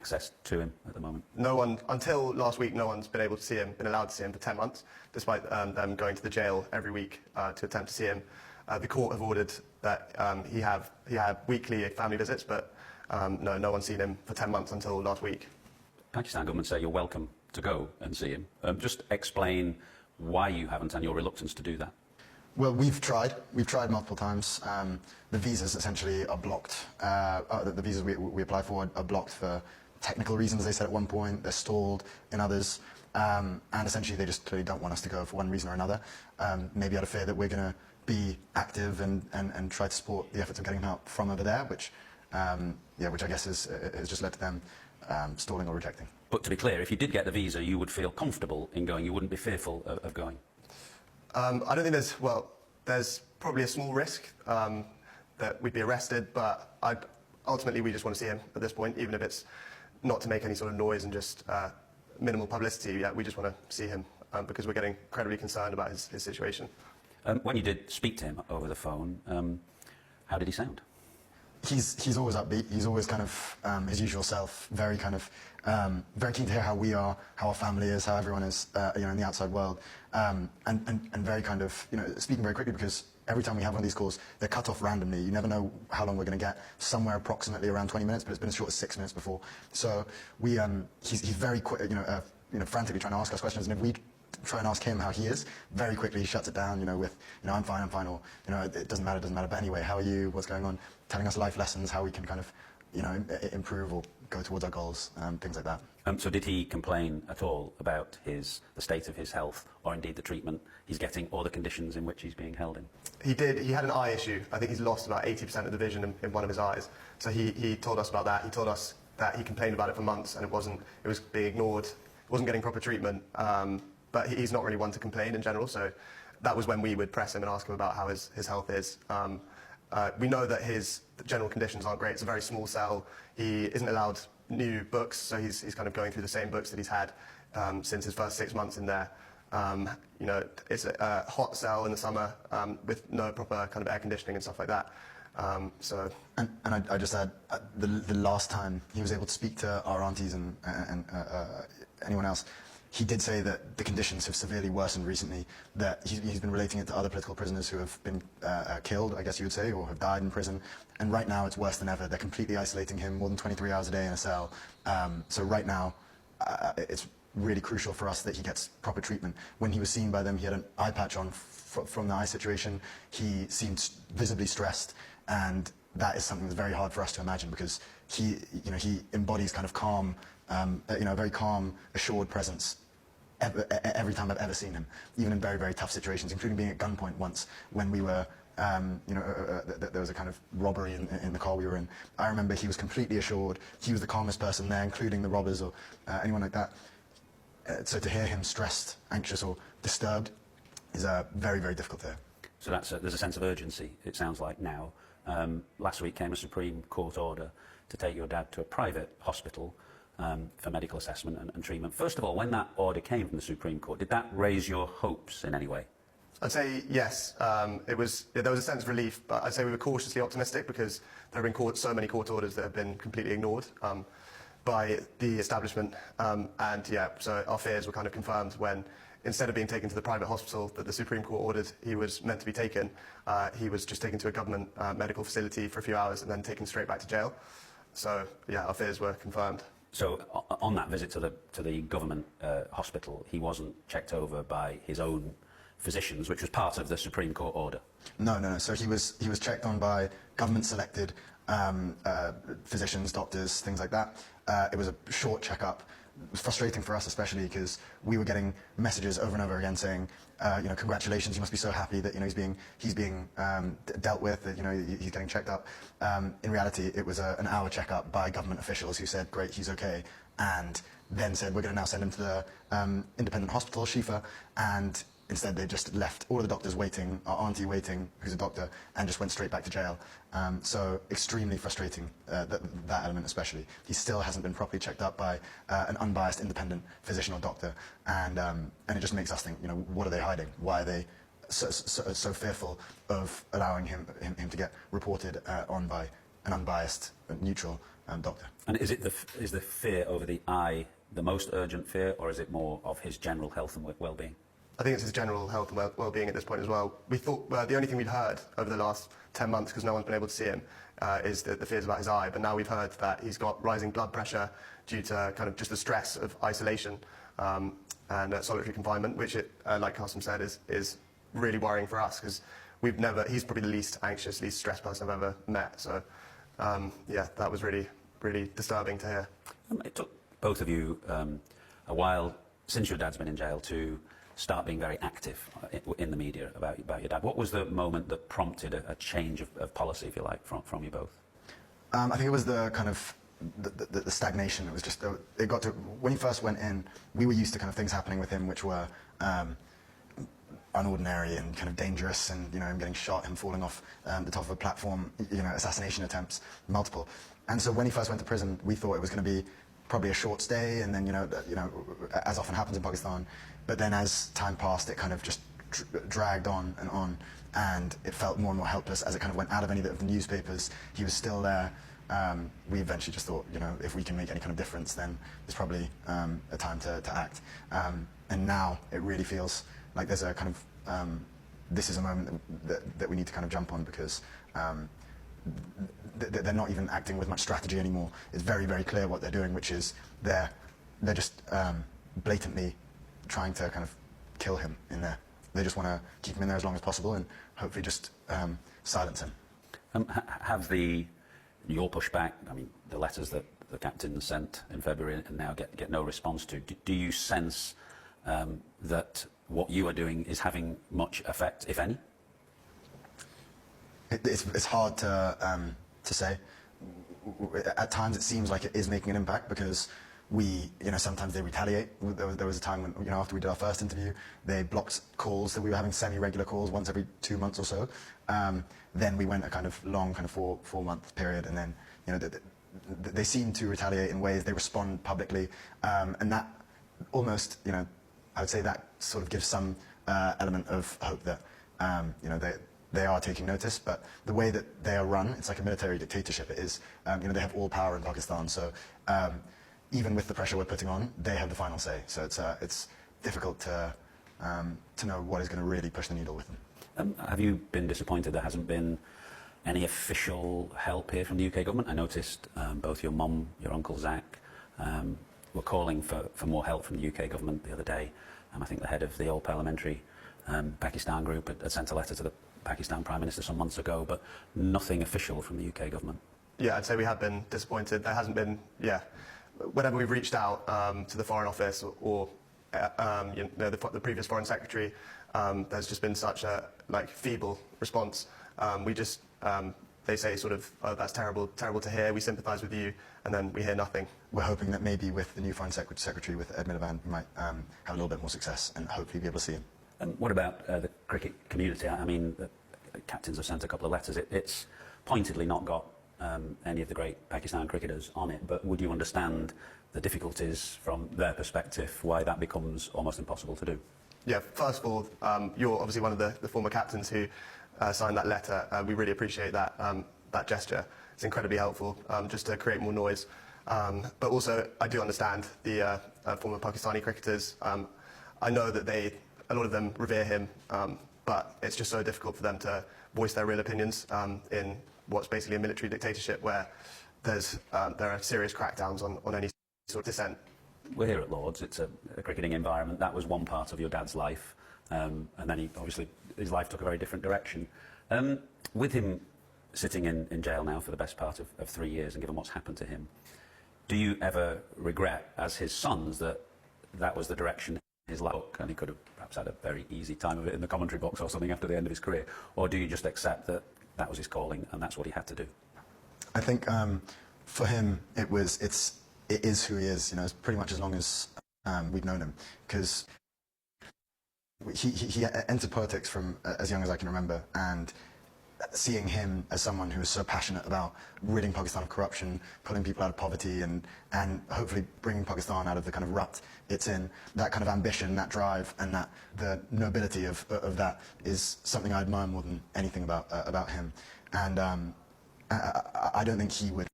access to him at the moment? No one, until last week, no one's been able to see him, been allowed to see him for 10 months, despite them going to the jail every week to attempt to see him. The court have ordered that he have weekly family visits, but no one's seen him for 10 months until last week. Pakistan government say you're welcome to go and see him. Just explain why you haven't and your reluctance to do that. Well, we've tried multiple times. The visas essentially are blocked. The visas we apply for are blocked for technical reasons, they said at one point. They're stalled in others. And essentially they just clearly don't want us to go for one reason or another. Maybe out of fear that we're going to be active and try to support the efforts of getting him out from over there, which I guess has just led to them stalling or rejecting. But to be clear, if you did get the visa, you would feel comfortable in going, you wouldn't be fearful of going? I don't think there's probably a small risk that we'd be arrested, but ultimately we just want to see him at this point, even if it's not to make any sort of noise and just minimal publicity. Yeah, we just want to see him because we're getting incredibly concerned about his situation. When you did speak to him over the phone, how did he sound? He's always upbeat. He's always kind of his usual self. Very kind of very keen to hear how we are, how our family is, how everyone is, in the outside world, and very kind of speaking very quickly, because every time we have one of these calls, they're cut off randomly. You never know how long we're going to get. Somewhere approximately around 20 minutes, but it's been as short as 6 minutes before. So he's very quick, frantically trying to ask us questions, and if we try and ask him how he is, very quickly he shuts it down, with, I'm fine, or, it doesn't matter, but anyway, how are you, what's going on, telling us life lessons, how we can kind of, improve or go towards our goals, things like that. So did he complain at all about the state of his health, or indeed the treatment he's getting, or the conditions in which he's being held in? He did. He had an eye issue. I think he's lost about 80% of the vision in one of his eyes. So he told us about that. He told us that he complained about it for months, and it was being ignored. It wasn't getting proper treatment. But he's not really one to complain in general, so that was when we would press him and ask him about how his health is. We know that his general conditions aren't great. It's a very small cell. He isn't allowed new books, so he's kind of going through the same books that he's had since his first 6 months in there. It's a hot cell in the summer with no proper kind of air conditioning and stuff like that. And I just add, the last time he was able to speak to our aunties and anyone else, he did say that the conditions have severely worsened recently, that he's been relating it to other political prisoners who have been killed, I guess you would say, or have died in prison. And right now it's worse than ever. They're completely isolating him more than 23 hours a day in a cell. So right now it's really crucial for us that he gets proper treatment. When he was seen by them, he had an eye patch on from the eye situation. He seemed visibly stressed, and that is something that's very hard for us to imagine, because he embodies kind of calm, a very calm, assured presence every time I've ever seen him, even in very, very tough situations, including being at gunpoint once when we were, there was a kind of robbery in the car we were in. I remember he was completely assured. He was the calmest person there, including the robbers or anyone like that. So to hear him stressed, anxious or disturbed is very, very difficult to hear. So there's a sense of urgency, it sounds like, now. Last week came a Supreme Court order to take your dad to a private hospital for medical assessment and treatment. First of all, when that order came from the Supreme Court, did that raise your hopes in any way? I'd say yes. There was a sense of relief, but I'd say we were cautiously optimistic, because there have been so many court orders that have been completely ignored by the establishment. So our fears were kind of confirmed when, instead of being taken to the private hospital that the Supreme Court ordered he was meant to be taken, he was just taken to a government medical facility for a few hours and then taken straight back to jail. So yeah, our fears were confirmed. So on that visit to the government hospital, he wasn't checked over by his own physicians, which was part of the Supreme Court order? No. So he was checked on by government-selected physicians, doctors, things like that. It was a short checkup. It was frustrating for us, especially because we were getting messages over and over again saying, congratulations, you must be so happy that he's being dealt with, that he's getting checked up. In reality, it was an hour checkup by government officials who said, great, he's okay, and then said, we're going to now send him to the independent hospital, Shifa, and instead they just left all of the doctors waiting, our auntie waiting, who's a doctor, and just went straight back to jail. So extremely frustrating, that element especially. He still hasn't been properly checked up by an unbiased independent physician or doctor, and it just makes us think, what are they hiding? Why are they so fearful of allowing him to get reported on by an unbiased, neutral doctor. And is the fear over the eye the most urgent fear, or is it more of his general health and well-being? I think it's his general health and well-being at this point as well. We thought the only thing we'd heard over the last 10 months, because no one's been able to see him, is the fears about his eye. But now we've heard that he's got rising blood pressure due to kind of just the stress of isolation and solitary confinement, which, like Carsten said, is really worrying for us, because he's probably the least anxious, least stressed person I've ever met. So, yeah, that was really, really disturbing to hear. It took both of you a while, since your dad's been in jail, to start being very active in the media about your dad. What was the moment that prompted a change of policy, if you like, from you both? I think it was the kind of the stagnation. It was just, it got to, when he first went in, we were used to kind of things happening with him which were unordinary and kind of dangerous, and, you know, him getting shot, him falling off the top of a platform, you know, assassination attempts, multiple. And so when he first went to prison, we thought it was going to be probably a short stay, and then, you know, as often happens in Pakistan. But then as time passed, it kind of just dragged on, and it felt more and more helpless as it kind of went out of any of the newspapers. He was still there. We eventually just thought, you know, if we can make any kind of difference, then there's probably a time to act. And now it really feels like there's a kind of, this is a moment that we need to kind of jump on, because they're not even acting with much strategy anymore. It's very, very clear what they're doing, which is they're just blatantly trying to kind of kill him in there. They just want to keep him in there as long as possible and hopefully just silence him. Have your pushback, I mean, the letters that the captain sent in February and now get no response to, do you sense that what you are doing is having much effect, if any? It's hard to say. At times it seems like it is making an impact, because sometimes they retaliate. There was a time when, you know, after we did our first interview, they blocked calls, that we were having semi-regular calls once every 2 months or so. Then we went a kind of long, kind of four-month period, and then, you know, they seem to retaliate in ways. They respond publicly, and that almost, you know, I would say that sort of gives some element of hope that, you know, they are taking notice. But the way that they are run, it's like a military dictatorship. It is, you know, they have all power in Pakistan. So even with the pressure we're putting on, they have the final say. So it's difficult to know what is going to really push the needle with them. Have you been disappointed there hasn't been any official help here from the UK government? I noticed both your mum, your uncle Zach, were calling for more help from the UK government the other day. I think the head of the All Parliamentary Pakistan group had sent a letter to the Pakistan Prime Minister some months ago, but nothing official from the UK government. Yeah, I'd say we have been disappointed. There hasn't been, whenever we've reached out to the Foreign Office or you know, the previous Foreign Secretary, there's just been such a feeble response. They say sort of, oh, that's terrible to hear, we sympathise with you, and then we hear nothing. We're hoping that maybe with the new Foreign Secretary, with Ed Miliband, we might have a little bit more success and hopefully be able to see him. And what about the cricket community? I mean, the captains have sent a couple of letters. It's pointedly not got any of the great Pakistan cricketers on it, but would you understand the difficulties from their perspective, why that becomes almost impossible to do? Yeah, first of all, you're obviously one of the former captains who signed that letter. We really appreciate that gesture. It's incredibly helpful just to create more noise. But also, I do understand the former Pakistani cricketers. I know that a lot of them revere him, but it's just so difficult for them to voice their real opinions in what's basically a military dictatorship, where there are serious crackdowns on any sort of dissent. We're here at Lord's. It's a cricketing environment. That was one part of your dad's life, and then obviously his life took a very different direction. With him sitting in jail now for the best part of 3 years, and given what's happened to him, do you ever regret, as his sons, that was the direction his life took, and he could have perhaps had a very easy time of it in the commentary box or something after the end of his career? Or do you just accept that that was his calling and that's what he had to do? I think for him, it is who he is. You know, it's pretty much as long as we've known him, because he entered politics from as young as I can remember, and seeing him as someone who is so passionate about ridding Pakistan of corruption, pulling people out of poverty, and hopefully bringing Pakistan out of the kind of rut it's in, that kind of ambition, that drive, and the nobility of that is something I admire more than anything about him. And I don't think he would